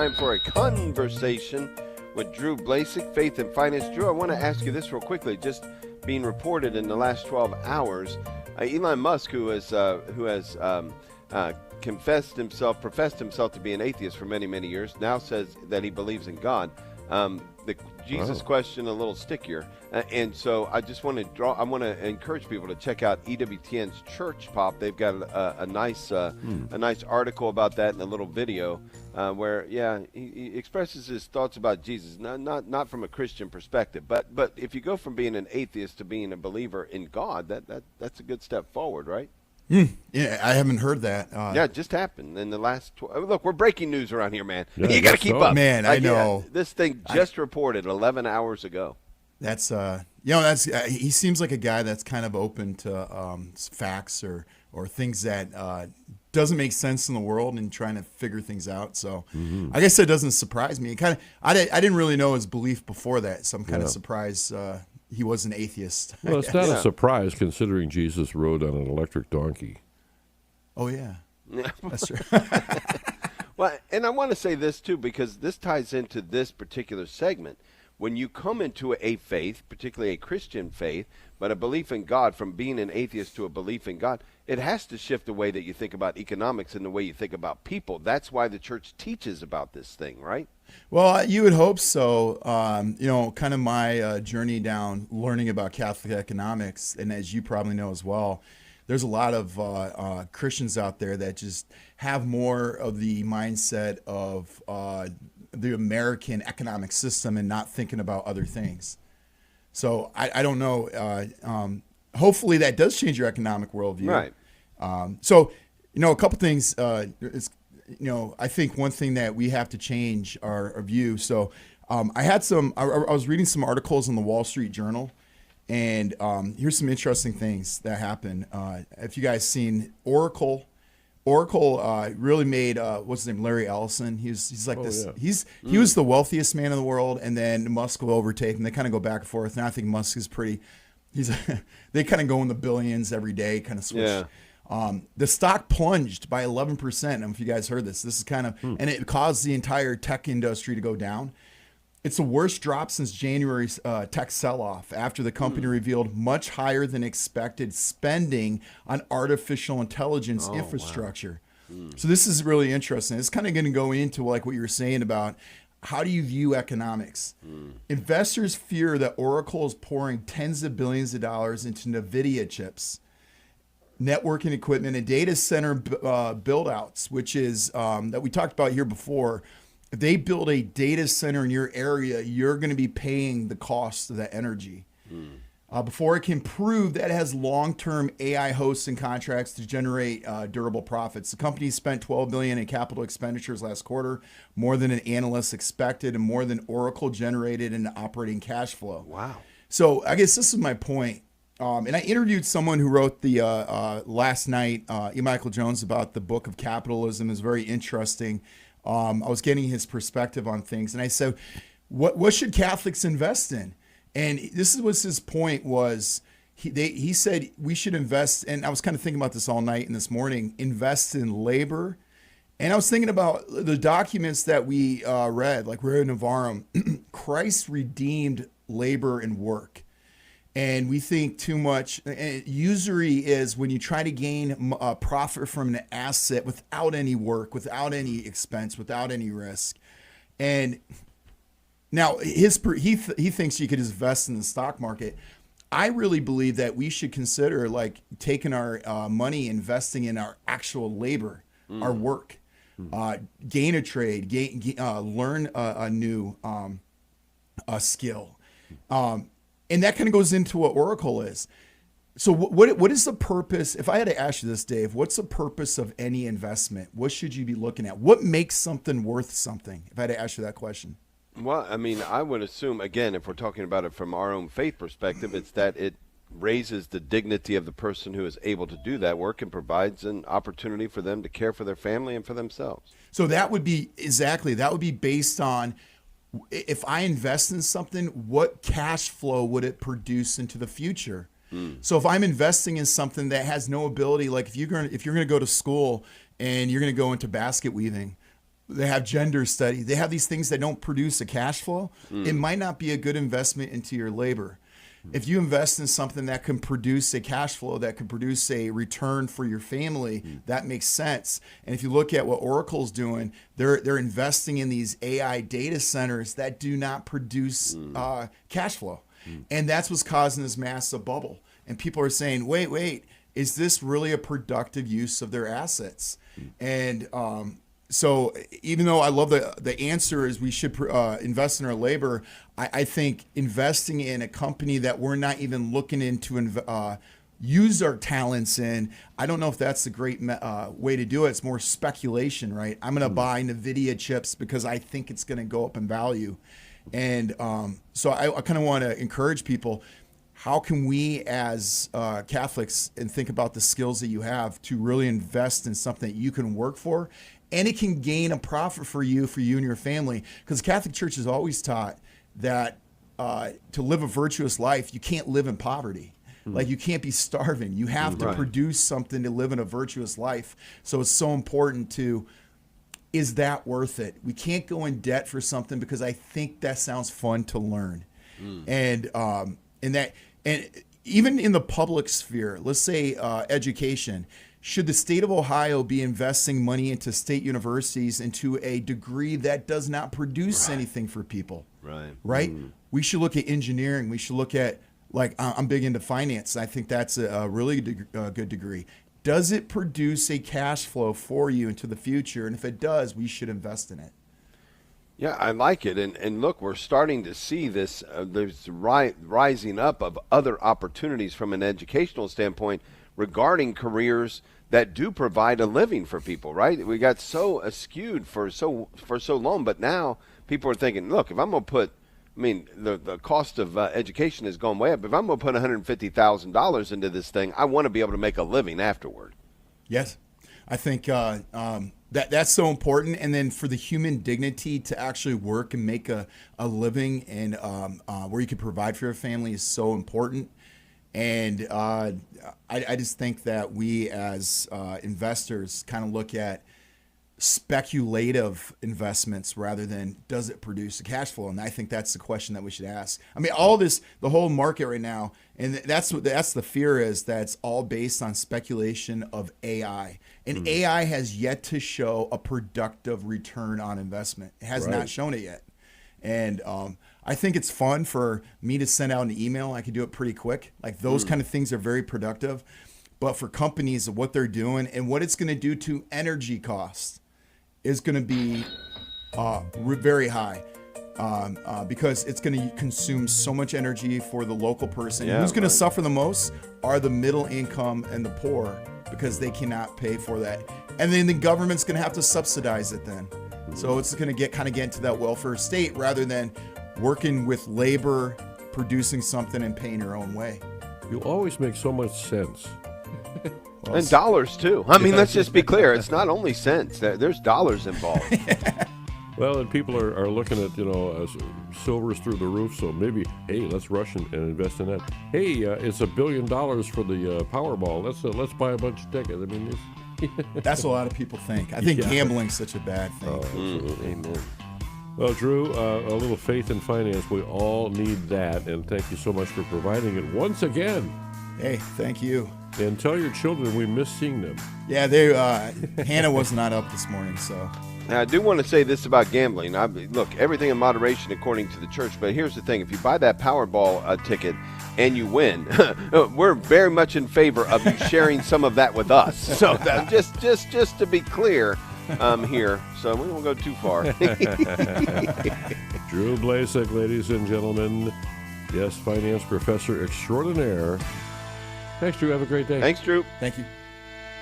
time for a conversation with Drew Blazsik, Faith and Finance. Drew, I want to ask you this real quickly. Just being reported in the last 12 hours, Elon Musk, who has professed himself to be an atheist for many, many years, now says that he believes in God. The Jesus question a little stickier, and so I just want to encourage people to check out EWTN's Church Pop. They've got a nice article about that and a little video where he expresses his thoughts about Jesus, not from a Christian perspective, but if you go from being an atheist to being a believer in God, that's a good step forward, right? Yeah, I haven't heard that. It just happened in the last. Look, we're breaking news around here, man. Yeah, you got to keep up, man. I know this thing just reported 11 hours ago. That's he seems like a guy that's kind of open to facts or things that doesn't make sense in the world and trying to figure things out. So I guess that doesn't surprise me. I didn't really know his belief before that, so I'm kind of surprised. He was an atheist. Well, it's not a surprise considering Jesus rode on an electric donkey. Oh, yeah. That's true. Well, and I want to say this, too, because this ties into this particular segment. When you come into a faith, particularly a Christian faith, but a belief in God, from being an atheist to a belief in God, it has to shift the way that you think about economics and the way you think about people. That's why the church teaches about this thing, right? Well, you would hope so. Kind of my journey down learning about Catholic economics, and as you probably know as well, there's a lot of Christians out there that just have more of the mindset of the American economic system and not thinking about other things. So I don't know. Hopefully that does change your economic worldview. Right. A couple things. I think one thing that we have to change our view. So I was reading some articles in the Wall Street Journal, and here's some interesting things that happened. If you guys seen Oracle really made what's his name, Larry Ellison. He's like this. Yeah. He was the wealthiest man in the world, and then Musk will overtake him. They kind of go back and forth. And I think Musk is they kind of go in the billions every day, kind of switch. Yeah. The stock plunged by 11%. I don't know if you guys heard this. This is kind of, and it caused the entire tech industry to go down. It's the worst drop since January's tech sell-off after the company revealed much higher than expected spending on artificial intelligence infrastructure. Wow. So this is really interesting. It's kind of going to go into like what you were saying about how do you view economics. Investors fear that Oracle is pouring tens of billions of dollars into NVIDIA chips, networking equipment, and data center build-outs, which is that we talked about here before. If they build a data center in your area, you're going to be paying the cost of that energy. Before it can prove that it has long-term AI hosting contracts to generate durable profits. The company spent $12 billion in capital expenditures last quarter, more than an analyst expected, and more than Oracle generated in operating cash flow. Wow. So I guess this is my point. And I interviewed someone who wrote the last night, E. Michael Jones, about the book of capitalism. It was very interesting. I was getting his perspective on things, and I said, "What should Catholics invest in?" And this was his point. Was he said we should invest? And I was kind of thinking about this all night and this morning. Invest in labor, and I was thinking about the documents that we read, like we're in Navarum. Christ redeemed labor and work. And we think too much. Usury is when you try to gain profit from an asset without any work, without any expense, without any risk. And now he thinks you could invest in the stock market. I really believe that we should consider like taking our money, investing in our actual labor, our work, gain a trade, learn a new skill. And that kind of goes into what Oracle is. So what is the purpose? If I had to ask you this, Dave, what's the purpose of any investment? What should you be looking at? What makes something worth something? If I had to ask you that question. Well, I mean, I would assume, again, if we're talking about it from our own faith perspective, it's that it raises the dignity of the person who is able to do that work and provides an opportunity for them to care for their family and for themselves. So that would be based on, if I invest in something, what cash flow would it produce into the future? So if I'm investing in something that has no ability, like if you're going to go to school and you're going to go into basket weaving, They have gender study. They have these things that don't produce a cash flow. It might not be a good investment into your labor. If you invest in something that can produce a cash flow, that can produce a return for your family, that makes sense. And if you look at what Oracle's doing, they're investing in these AI data centers that do not produce cash flow. And that's what's causing this massive bubble. And people are saying, wait, is this really a productive use of their assets? And so even though I love the answer is we should invest in our labor, I think investing in a company that we're not even looking into use our talents in, I don't know if that's the great way to do it. It's more speculation, right? I'm going to buy NVIDIA chips because I think it's going to go up in value. And so I kind of want to encourage people, how can we as Catholics and think about the skills that you have to really invest in something that you can work for and it can gain a profit for you and your family? Because the Catholic Church has always taught that to live a virtuous life, you can't live in poverty. Like you can't be starving. You have to produce something to live in a virtuous life. So it's so important to, is that worth it? We can't go in debt for something because I think that sounds fun to learn. And even in the public sphere, let's say education, should the state of Ohio be investing money into state universities into a degree that does not produce anything for people? Right? We should look at engineering. We should look at, like, I'm big into finance. I think that's a really good degree. Does it produce a cash flow for you into the future? And if it does, we should invest in it. Yeah, I like it. And look, we're starting to see this. There's rising up of other opportunities from an educational standpoint regarding careers that do provide a living for people, right? We got so askewed for so long, but now people are thinking, look, if I'm going to put, the cost of education has gone way up. If I'm going to put $150,000 into this thing, I want to be able to make a living afterward. Yes, I think that's so important. And then for the human dignity to actually work and make a living and where you can provide for your family is so important. And I just think that we as investors kind of look at speculative investments rather than does it produce a cash flow? And I think that's the question that we should ask. All this, the whole market right now, and that's the fear is that it's all based on speculation of AI. And AI has yet to show a productive return on investment. It has not shown it yet. And I think it's fun for me to send out an email. I can do it pretty quick. Like those kind of things are very productive. But for companies, what they're doing and what it's going to do to energy costs is going to be very high because it's going to consume so much energy for the local person. Who's going to suffer the most are the middle income and the poor because they cannot pay for that. And then the government's going to have to subsidize it then. So it's going to get into that welfare state rather than working with labor, producing something and paying your own way. You always make so much sense. And dollars, too. Let's just be clear. It's not only cents. There's dollars involved. Well, and people are looking at, silver's through the roof, so maybe, hey, let's rush and invest in that. Hey, it's $1 billion for the Powerball. Let's buy a bunch of tickets. That's what a lot of people think. I think gambling's such a bad thing. Oh, absolutely. Amen. Well, Drew, a little faith in finance. We all need that, and thank you so much for providing it once again. Hey, thank you. And tell your children we miss seeing them. Yeah, Hannah was not up this morning, so. Now, I do want to say this about gambling. Look, everything in moderation according to the church, but here's the thing. If you buy that Powerball ticket and you win, we're very much in favor of you sharing some of that with us. So just to be clear here, so we won't go too far. Drew Blazsik, ladies and gentlemen. Yes, finance professor extraordinaire. Thanks, Drew. Have a great day. Thanks, Drew. Thank you.